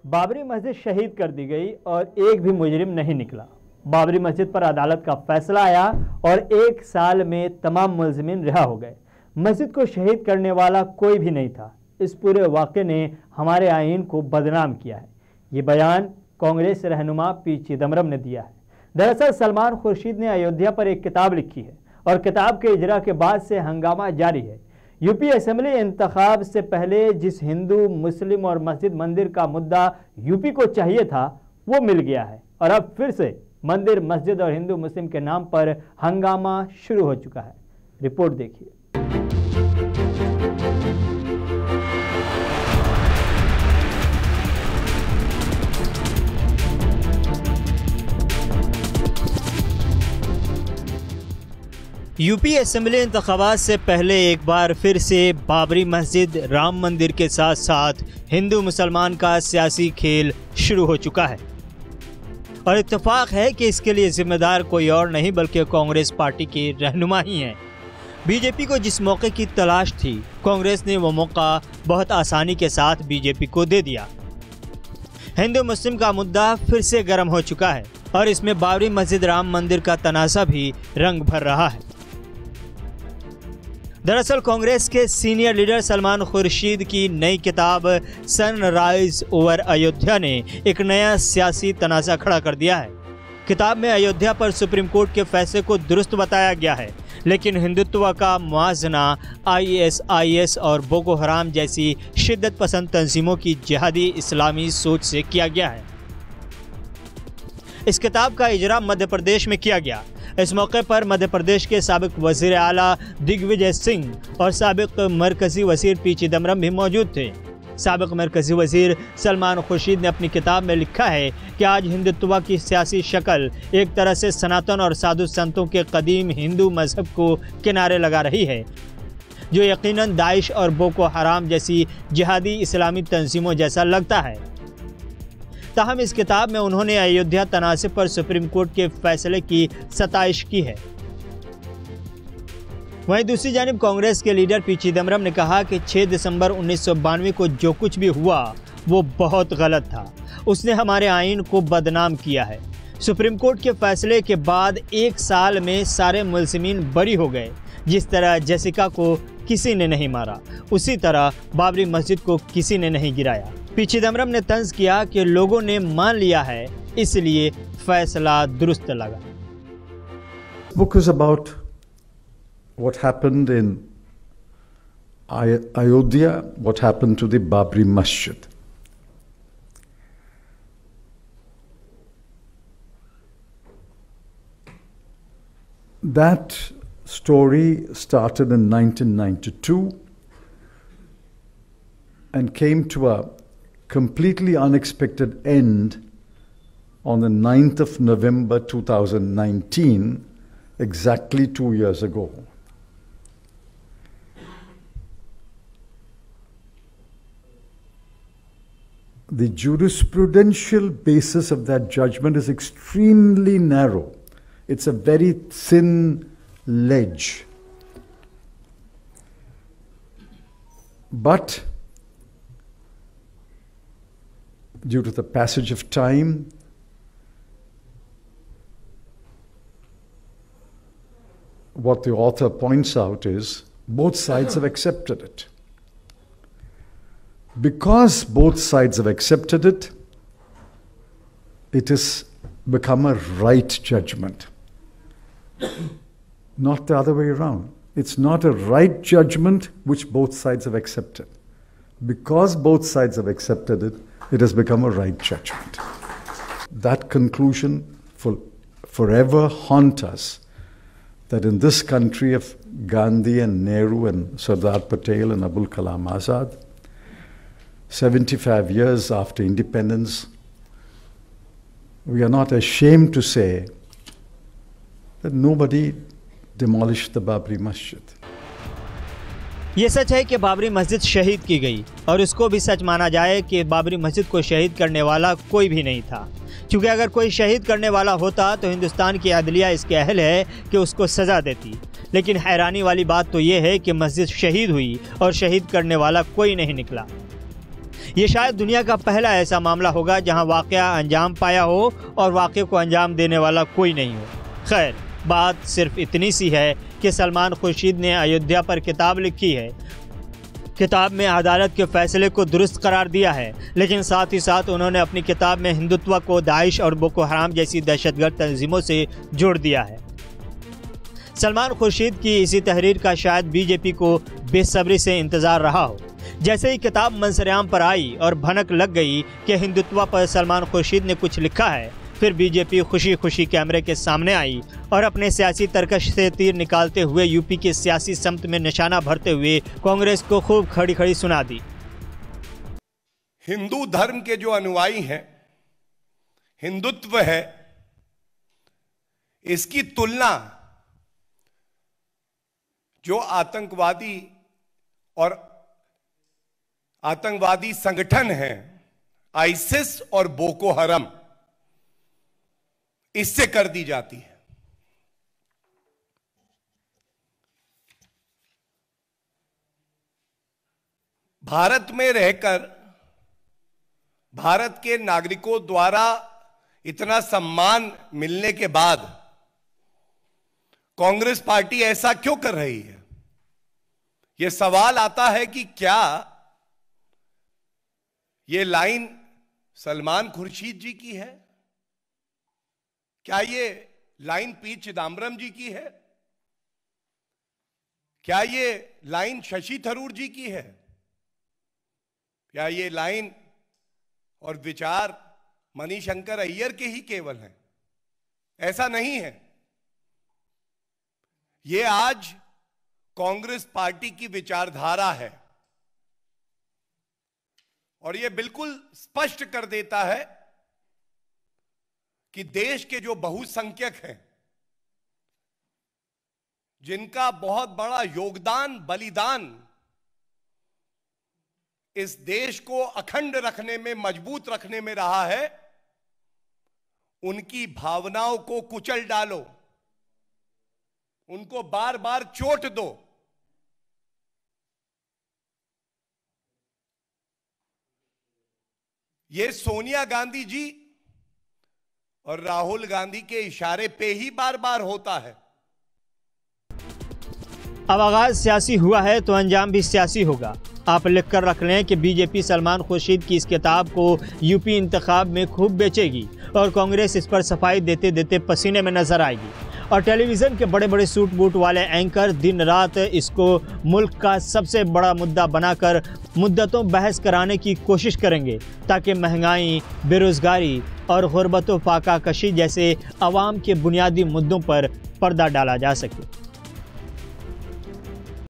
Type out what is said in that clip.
बाबरी मस्जिद शहीद कर दी गई और एक भी मुजरिम नहीं निकला। बाबरी मस्जिद पर अदालत का फैसला आया और 1 साल में तमाम मुलजिमीन रिहा हो गए। मस्जिद को शहीद करने वाला कोई भी नहीं था। इस पूरे वाक़े ने हमारे आईन को बदनाम किया है। ये बयान कांग्रेस रहनुमा पी चिदम्बरम ने दिया है। दरअसल सलमान खुर्शीद ने अयोध्या पर एक किताब लिखी है और किताब के इजरा के बाद से हंगामा जारी है। यूपी असेंबली इंतखाब से पहले जिस हिंदू, मुस्लिम और मस्जिद मंदिर का मुद्दा यूपी को चाहिए था वो मिल गया है और अब फिर से मंदिर, मस्जिद और हिंदू मुस्लिम के नाम पर हंगामा शुरू हो चुका है। रिपोर्ट देखिए। यूपी असेंबली इंतखाबात से पहले एक बार फिर से बाबरी मस्जिद, राम मंदिर के साथ साथ हिंदू मुसलमान का सियासी खेल शुरू हो चुका है और इत्तेफाक है कि इसके लिए जिम्मेदार कोई और नहीं बल्कि कांग्रेस पार्टी के रहनुमा ही हैं। बीजेपी को जिस मौके की तलाश थी, कांग्रेस ने वो मौका बहुत आसानी के साथ बीजेपी को दे दिया। हिंदू मुस्लिम का मुद्दा फिर से गर्म हो चुका है और इसमें बाबरी मस्जिद, राम मंदिर का तनाज़ा भी रंग भर रहा है। दरअसल कांग्रेस के सीनियर लीडर सलमान खुर्शीद की नई किताब सनराइज ओवर अयोध्या ने एक नया सियासी तनाज़ा खड़ा कर दिया है। किताब में अयोध्या पर सुप्रीम कोर्ट के फैसले को दुरुस्त बताया गया है, लेकिन हिंदुत्व का मुआजना ISIS और बोको हराम जैसी शिद्दत पसंद तंजीमों की जिहादी इस्लामी सोच से किया गया है। इस किताब का इजरा मध्य प्रदेश में किया गया। इस मौके पर मध्य प्रदेश के साबिक वज़ीर आला दिग्विजय सिंह और साबिक मरकज़ी वज़ीर पी चिदम्बरम भी मौजूद थे। साबिक मरकज़ी वज़ीर सलमान खुर्शीद ने अपनी किताब में लिखा है कि आज हिंदुत्व की सियासी शक्ल एक तरह से सनातन और साधु संतों के कदीम हिंदू मजहब को किनारे लगा रही है, जो यकीनन दाइश और बोको हराम जैसी जिहादी इस्लामी तंजीमों जैसा लगता है। ताहम इस किताब में उन्होंने अयोध्या तनाज़े पर सुप्रीम कोर्ट के फैसले की सताइश की है। वहीं दूसरी जानिब कांग्रेस के लीडर पी चिदम्बरम ने कहा कि 6 दिसंबर 1992 को जो कुछ भी हुआ वो बहुत गलत था। उसने हमारे आईन को बदनाम किया है। सुप्रीम कोर्ट के फैसले के बाद 1 साल में सारे मुल्ज़िमीन बरी हो गए। जिस तरह जेसिका को किसी ने नहीं मारा, उसी तरह बाबरी मस्जिद को किसी ने नहीं गिराया। पी चिदम्बरम ने तंज किया कि लोगों ने मान लिया है, इसलिए फैसला दुरुस्त लगा। Book is about what happened in Ayodhya, what happened to the Babri Masjid. That story started in 1992 and came to a completely unexpected end on the 9th of November 2019, exactly 2 years ago. The jurisprudential basis of that judgment is extremely narrow. It's a very thin ledge. But due to the passage of time, what the author points out is both sides have accepted it. Because both sides have accepted it, it has become a right judgment, not the other way around. It's not a right judgment which both sides have accepted. Because both sides have accepted it, it has become a right judgment. That conclusion will forever haunt us, that in this country of Gandhi and Nehru and Sardar Patel and Abul Kalam Azad, 75 years after independence, we are not ashamed to say that nobody demolished the Babri Masjid. ये सच है कि बाबरी मस्जिद शहीद की गई और इसको भी सच माना जाए कि बाबरी मस्जिद को शहीद करने वाला कोई भी नहीं था, क्योंकि अगर कोई शहीद करने वाला होता तो हिंदुस्तान की अदलिया इसके अहल है कि उसको सज़ा देती। लेकिन हैरानी वाली बात तो ये है कि मस्जिद शहीद हुई और शहीद करने वाला कोई नहीं निकला। ये शायद दुनिया का पहला ऐसा मामला होगा जहां वाक़या अंजाम पाया हो और वाक़े को अंजाम देने वाला कोई नहीं हो। खैर, बात सिर्फ इतनी सी है कि सलमान खुर्शीद ने अयोध्या पर किताब लिखी है। किताब में अदालत के फैसले को दुरुस्त करार दिया है, लेकिन साथ ही साथ उन्होंने अपनी किताब में हिंदुत्व को दाइश और बोको हराम जैसी दहशतगर्द तंजीमों से जोड़ दिया है। सलमान खुर्शीद की इसी तहरीर का शायद बीजेपी को बेसब्री से इंतज़ार रहा हो। जैसे ही किताब मंसरेआम पर आई और भनक लग गई कि हिंदुत्व पर सलमान खुर्शीद ने कुछ लिखा है, फिर बीजेपी खुशी खुशी कैमरे के सामने आई और अपने सियासी तरकश से तीर निकालते हुए यूपी के सियासी समत में निशाना भरते हुए कांग्रेस को खूब खड़ी खड़ी सुना दी। हिंदू धर्म के जो अनुयायी हैं, हिंदुत्व है, इसकी तुलना जो आतंकवादी संगठन हैं, आईसिस और बोको हरम, इससे कर दी जाती है। भारत में रहकर भारत के नागरिकों द्वारा इतना सम्मान मिलने के बाद कांग्रेस पार्टी ऐसा क्यों कर रही है? यह सवाल आता है कि क्या यह लाइन सलमान खुर्शीद जी की है? क्या ये लाइन पी चिदम्बरम जी की है? क्या ये लाइन शशि थरूर जी की है? क्या ये लाइन और विचार मणिशंकर अय्यर के ही केवल हैं? ऐसा नहीं है। ये आज कांग्रेस पार्टी की विचारधारा है और ये बिल्कुल स्पष्ट कर देता है कि देश के जो बहुसंख्यक हैं, जिनका बहुत बड़ा योगदान, बलिदान इस देश को अखंड रखने में, मजबूत रखने में रहा है, उनकी भावनाओं को कुचल डालो, उनको बार बार चोट दो। ये सोनिया गांधी जी और राहुल गांधी के इशारे पे ही बार बार होता है। अब आगाज सियासी हुआ है तो अंजाम भी सियासी होगा। आप लिख कर रख लें कि बीजेपी सलमान खुर्शीद की इस किताब को यूपी इंतखाब में खूब बेचेगी और कांग्रेस इस पर सफाई देते देते पसीने में नजर आएगी और टेलीविज़न के बड़े बड़े सूट बूट वाले एंकर दिन रात इसको मुल्क का सबसे बड़ा मुद्दा बनाकर मुद्दतों बहस कराने की कोशिश करेंगे ताकि महंगाई, बेरोज़गारी और गुर्बत व फाका कशी जैसे अवाम के बुनियादी मुद्दों पर पर्दा डाला जा सके।